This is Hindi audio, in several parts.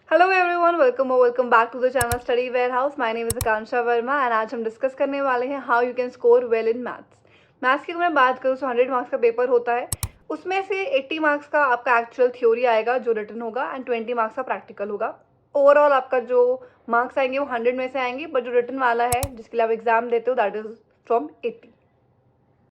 Hello everyone, welcome back to the channel study warehouse. My name is Akanksha Verma and आज हम डिस्कस करने वाले हैं how you can score well in maths. Maths की अगर मैं बात करूँ तो 100 मार्क्स का पेपर होता है। उसमें से 80 मार्क्स का आपका एक्चुअल थ्योरी आएगा जो रिटन होगा एंड 20 मार्क्स का प्रैक्टिकल होगा। ओवरऑल आपका जो मार्क्स आएंगे वो 100 में से आएंगे, बट जो रिटन वाला है जिसके लिए आप एग्जाम देते हो that is from 80।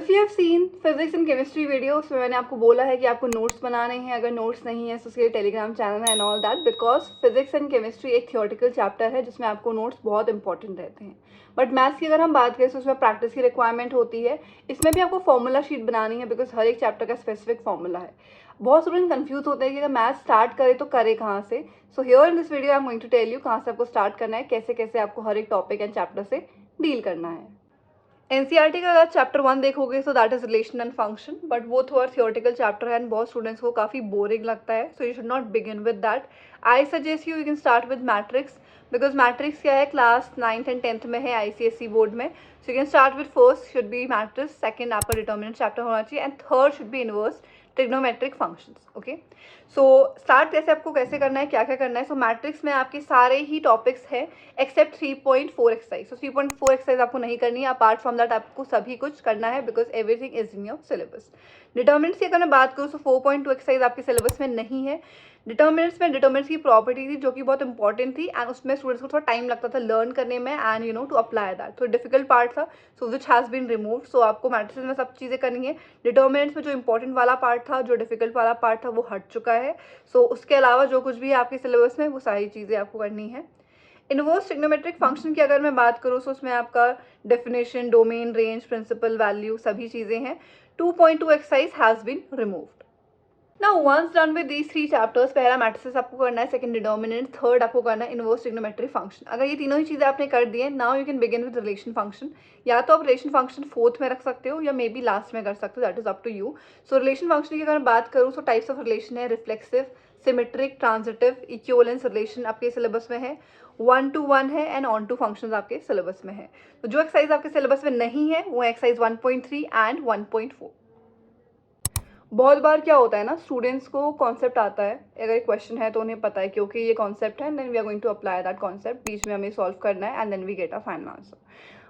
If you have seen physics and chemistry video, उसमें मैंने आपको बोला है कि आपको नोट्स बनाने हैं। अगर नोट्स नहीं है तो उसके लिए टेलीग्राम चैनल है and all that, because physics and chemistry एक थियोरटिकल चैप्टर है जिसमें आपको नोट्स बहुत इंपॉर्टेंट रहते हैं। बट मैथ्स की अगर हम बात करें तो उसमें प्रैक्टिस की रिक्वायरमेंट होती है। इसमें भी आपको फॉर्मूला शीट बनानी है बिकॉज हर एक चैप्टर का स्पेसिफिक फॉर्मूला है। बहुत स्टूडेंट कंफ्यूज होते हैं कि अगर मैथ्स स्टार्ट करे तो करे कहाँ से। So here in this video I am going to tell you कहाँ से आपको स्टार्ट करना है, कैसे कैसे आपको हर एक टॉपिक एंड चैप्टर से डील करना है। एनसीईआरटी का अगर चैप्टर 1 देखोगे तो that is relation and function, but वो थोड़ा थियोरटिकल चैप्टर है एंड बहुत स्टूडेंट्स को काफ़ी बोरिंग लगता है, so you should not begin with that. I suggest you can start with matrix, because matrix क्या है, क्लास 9th एंड 10th में है आईसीएसई बोर्ड में। सो you can start with first should be matrix, second आपका डिटर्मिनेंट चैप्टर होना चाहिए and third should be inverse trigonometric functions. Okay, so start कैसे आपको कैसे करना है, क्या क्या करना है। सो मैट्रिक्स में आपके सारे ही टॉपिक्स हैं एक्सेप्ट 3.4 एक्सरसाइज। सो 3.4 एक्सरसाइज आपको नहीं करनी है, अपार्ट फ्रॉम दैट आपको सभी कुछ करना है because everything is in your syllabus. Determinants की अगर मैं बात करूँ तो 4.2 एक्सरसाइज आपके सिलेबस में नहीं है। डिटर्मिनेंट्स में डिटर्मिनेंट्स की प्रॉपर्टी थी जो कि बहुत इंपॉर्टेंट थी एंड उसमें स्टूडेंट्स को थोड़ा टाइम लगता था लर्न करने में and you know to apply that, तो डिफिकल्ट पार्ट था, so which has been remove. So आपको मैट्रिक्स में सब चीज़ें करनी है। डिटर्मिनेंट्स में जो इंपॉर्टेंट वाला पार्ट था, जो डिफिकल्ट वाला पार्ट था, वो हट चुका है। सो उसके अलावा जो कुछ भी है आपके सिलेबस में वो सारी चीज़ें आपको करनी है। इनवर्स ट्रिग्नोमेट्रिक फंक्शन की अगर मैं बात करूँ तो उसमें आपका definition, domain, range, principal, value सभी चीज़ें हैं। 2.2 exercise has been removed. Now once done with these 3 chapters, पहला मैट्रिसेस आपको करना है, सेकंड डिटर्मिनेंट, थर्ड आपको करना है इनवर्स ट्रिग्नोमेट्रिक फंक्शन। अगर ये तीनों ही चीज़ें आपने कर दी है, now you can begin with relation function. या तो आप रिलेशन फंक्शन फोर्थ में रख सकते हो या मे बी लास्ट में कर सकते हो, that is up to you. So relation function की अगर मैं बात करूँ तो टाइप्स ऑफ रिलेशन है reflexive, symmetric, transitive, equivalence relation आपके सिलेबस में है, 1 to 1 है एंड ऑन टू फंक्शंस आपके सिलेबस में है। तो जो एक्सरसाइज आपके सिलेबस में नहीं है वो एक्सरसाइज 1.3 एंड 1.4। बहुत बार क्या होता है ना, स्टूडेंट्स को कॉन्सेप्ट आता है, अगर एक क्वेश्चन है तो उन्हें पता है क्योंकि ये कॉन्सेप्ट है, then we are going to apply that concept, बीच में हमें सॉल्व करना है and then we get a final answer.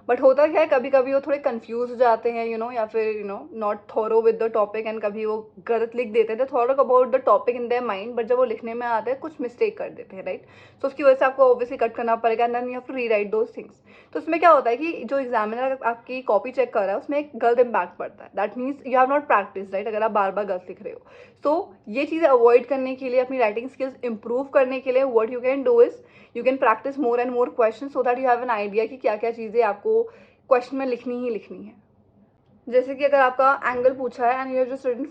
But होता क्या है, कभी कभी वो थोड़े कंफ्यूज हो जाते हैं या फिर not thorough with the topic and कभी वो गलत लिख देते हैं, thorough about the topic in their mind, but जब वो लिखने में आते हैं कुछ मिस्टेक कर देते हैं, राइट। सो उसकी वजह से आपको ऑब्वियसली कट करना पड़ेगा and then you have to rewrite those things. तो उसमें क्या होता है कि जो एग्जामिनर आपकी कॉपी चेक कर रहा है उसमें एक गलत इम्पैक्ट पड़ता है, that means you have not practice, right, अगर आप बार बार गलत लिख रहे हो। सो ये चीज़ें अवॉइड करने के लिए, अपनी राइटिंग स्किल्स इंप्रूव करने के लिए, what you can do is you can practice more and more question so that you have an idea कि क्या क्या चीज़ें आपको क्वेश्चन में लिखनी ही लिखनी है। जैसे कि अगर आपका एंगल पूछा है and you have just written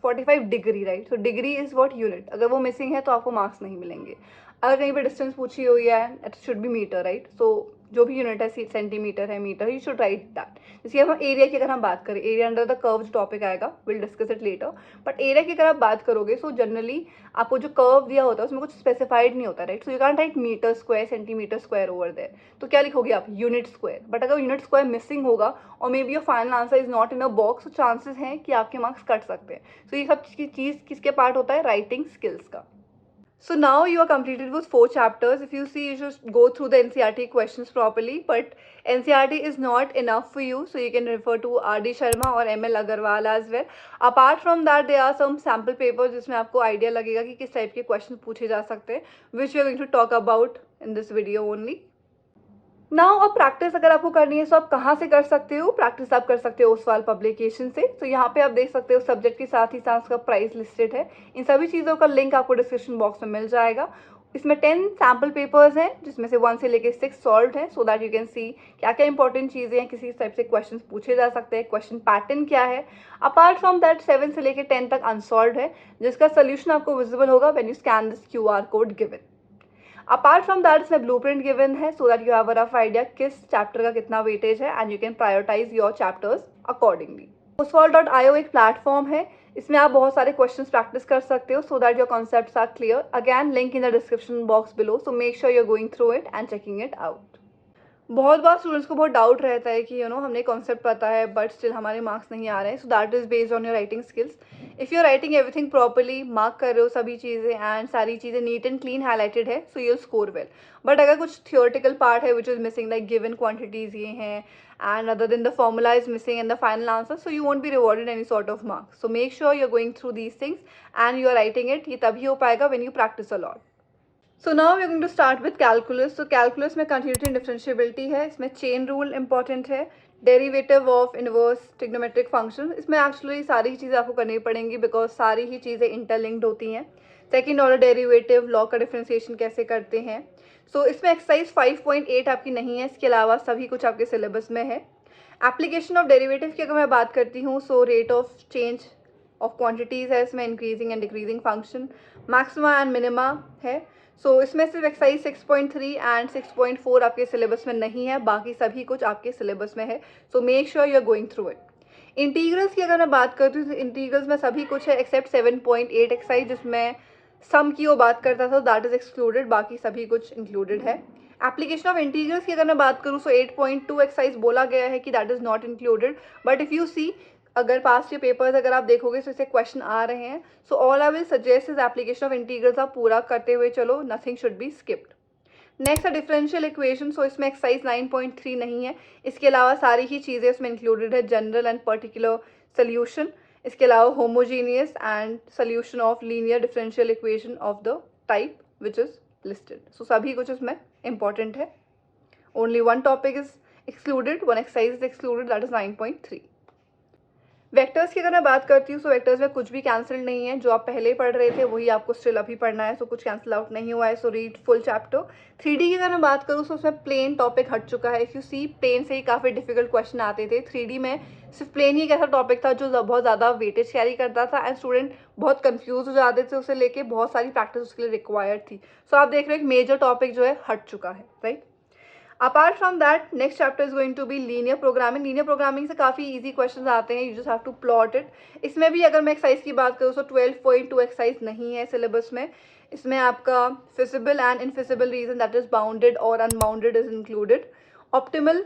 45 degree, right, तो डिग्री इज व्हाट यूनिट, अगर वो मिसिंग है तो आपको मार्क्स नहीं मिलेंगे। अगर कहीं पे डिस्टेंस पूछी हुई है it should be metre, right, so जो भी यूनिट है सेंटीमीटर है, metre, you should write that. जैसे हम एरिया की अगर हम बात करें, एरिया अंडर द कर्व जो टॉपिक आएगा, will discuss it later, but area की अगर आप बात करोगे सो जनरली आपको जो कर्व दिया होता है उसमें कुछ स्पेसिफाइड नहीं होता, right, so you can write metre square, centimetre square over there, तो क्या लिखोगे आप, यूनिट स्क्वायर। बट अगर यूनिट स्क्वायर मिसिंग होगा और maybe your final answer is not in a box, तो चांसेस हैं कि आपके मार्क्स कट सकते हैं। सो ये सब चीज़ किसके पार्ट होता है, राइटिंग स्किल्स का। So now you are completed with 4 chapters. If you see, you should go through the NCERT questions properly. But NCERT is not enough for you, so you can refer to R.D. Sharma or M.L. Agarwal as well. Apart from that, there are some sample papers जिसमें आपको idea लगेगा कि किस टाइप के questions पूछे जा सकते हैं, which we are going to talk about in this video only. Now अब प्रैक्टिस अगर आपको करनी है तो आप कहाँ से कर सकते हो, प्रैक्टिस आप कर सकते हो ओसवाल पब्लिकेशन से। तो यहाँ पे आप देख सकते हो सब्जेक्ट के साथ ही साथ उसका प्राइस लिस्टेड है। इन सभी चीज़ों का लिंक आपको डिस्क्रिप्शन बॉक्स में मिल जाएगा। इसमें 10 सैम्पल पेपर्स हैं जिसमें से 1 से लेकर 6 सॉल्व है, so that you can see क्या क्या इंपॉर्टेंट चीज़ें हैं, किसी टाइप से क्वेश्चन पूछे जा सकते हैं, क्वेश्चन पैटर्न क्या है। अपार्ट फ्रॉम दैट 7 से लेकर 10 तक अनसॉल्व है जिसका सोल्यूशन आपको विजिबल होगा when you scan this QR code given. Apart from that इसमें ब्लूप्रिंट गिवन है so that you have a rough idea किस चैप्टर का कितना वेटेज है and you can prioritise your chapters accordingly. oswald.io एक प्लेटफॉर्म है, इसमें आप बहुत सारे क्वेश्चंस प्रैक्टिस कर सकते हो so that your concepts are clear. Again link in the description box below, so make sure you are going through it and checking it out. बहुत बार स्टूडेंट्स को बहुत डाउट रहता है कि हमने कॉन्सेप्ट पता है बट स्टिल हमारे मार्क्स नहीं आ रहे हैं. So that is based on your writing skills. If you are writing everything properly, mark कर रहे हो सभी चीज़ें एंड सारी चीज़ें नीट एंड क्लीन हाईलाइटेड है, so you score well. But अगर कुछ थियोरटिकल पार्ट है which is missing, like given quantities ये हैं and other than the formula is missing and the final answer, so you won't be rewarded any sort of marks. So make sure you are going through these things and you are writing it. ये तभी हो पाएगा when you practice a lot. So now we are going to start with calculus. तो कैलकुलस में कंटिन्यूटी एंड डिफरेंशिएबिलिटी है. इसमें चेन रूल इंपॉर्टेंट है. Derivative of inverse trigonometric function. इसमें एक्चुअली सारी ही चीज़ें आपको करनी पड़ेंगी बिकॉज सारी ही चीज़ें इंटरलिंक्ड होती हैं. सेकेंड ऑर्डर डेरिवेटिव, लॉ का डिफरेंशिएशन कैसे करते हैं. सो इसमें एक्सरसाइज 5.8 आपकी नहीं है, इसके अलावा सभी कुछ आपके सिलेबस में है. एप्लीकेशन ऑफ डेरिवेटिव की अगर मैं बात करती हूँ, so rate of change of quantities है इसमें, increasing and decreasing function, maxima and minima है. सो इसमें सिर्फ एक्सरसाइज 6.3 एंड 6.4 आपके सिलेबस में नहीं है, बाकी सभी कुछ आपके सिलेबस में है. So make sure you are going through it. Integrals की अगर मैं बात करती हूँ तो इंटीग्रल्स में सभी कुछ है एक्सेप्ट 7.8 एक्सरसाइज जिसमें सम की वो बात करता था, दैट इज एक्सक्लूडेड. बाकी सभी कुछ इंक्लूडेड है. एप्लीकेशन ऑफ इंटीग्रल्स की अगर मैं बात करूँ सो 8.2 एक्सरसाइज बोला गया है कि that is not included. But if you see, अगर पास्ट के पेपर्स अगर आप देखोगे तो इससे क्वेश्चन आ रहे हैं. So all I will suggest is application of integrals आप पूरा करते हुए चलो, nothing should be skipped. Next है डिफरेंशियल इक्वेशन. सो इसमें एक्सरसाइज 9.3 नहीं है, इसके अलावा सारी ही चीज़ें इसमें इंक्लूडेड है. जनरल एंड पर्टिकुलर सोल्यूशन, इसके अलावा homogeneous and solution of linear differential equation of the type which is listed. So सभी कुछ इसमें इंपॉर्टेंट है. Only one topic is excluded, one exercise is excluded, that is 9.3. Vectors की अगर मैं बात करती हूँ, सो वेक्टर्स में कुछ भी कैंसिल नहीं है. जो आप पहले पढ़ रहे थे वही आपको स्टिल अभी पढ़ना है. सो कुछ कैंसिल आउट नहीं हुआ है. So read full chapter. 3D की अगर मैं बात करूँ तो उसमें प्लेन टॉपिक हट चुका है. इफ़ यू सी, प्लेन से ही काफ़ी डिफिकल्ट क्वेश्चन आते थे. 3D में सिर्फ प्लेन ही एक ऐसा टॉपिक था जो बहुत ज़्यादा वेटेज कैरी करता था एंड स्टूडेंट बहुत कन्फ्यूज हो जाते थे उसे लेके. बहुत सारी प्रैक्टिस उसके लिए रिक्वायर्ड थी. सो आप देख रहे हो एक मेजर टॉपिक जो है हट चुका है, right. Apart from that next chapter is going to be linear programming. Linear programming से काफ़ी इजी क्वेश्चंस आते हैं, you just have to plot it. इसमें भी अगर मैं एक्सरसाइज की बात करूँ तो 12.2 एक्सरसाइज नहीं है सिलेबस में. इसमें आपका feasible and infeasible region, that is bounded और unbounded, is included. Optimal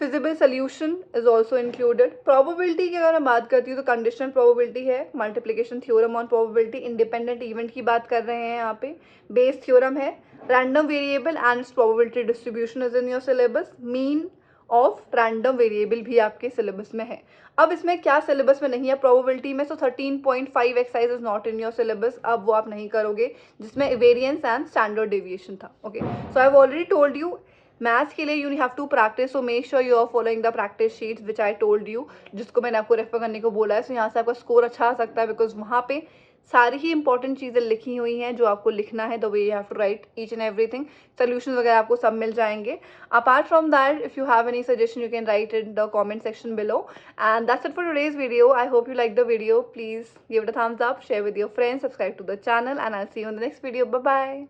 feasible solution is also included. Probability की अगर मैं बात करती हूँ तो कंडीशनल प्रोबेबिलिटी है, multiplication theorem on probability, independent event की बात कर रहे हैं यहाँ पे, बेस थ्योरम है, random variable and its probability distribution is in your syllabus, mean of random variable भी आपके सिलेबस में है. अब इसमें क्या सिलेबस में नहीं है प्रोबेबिलिटी में, so 13.5 exercise is not in your syllabus. अब वो आप नहीं करोगे जिसमें वेरिएंस एंड स्टैंडर्ड डेविएशन था. Okay, so I have already told you maths के लिए you have to practice. So make sure you are following the practice sheets which I told you, जिसको मैंने आपको रेफर करने को बोला है. सो यहाँ से आपका स्कोर अच्छा आ सकता है बिकॉज वहाँ पे सारी ही इंपॉर्टेंट चीज़ें लिखी हुई हैं जो आपको लिखना है, the way you have to write each and everything. Solution वगैरह आपको सब मिल जाएंगे. Apart from that, if you have any suggestion you can write in the comment section below. And that's it for today's video. I hope you like the video. Please give it a thumbs up, share with your friends, subscribe to the channel, and I will see you in the next video. Bye bye.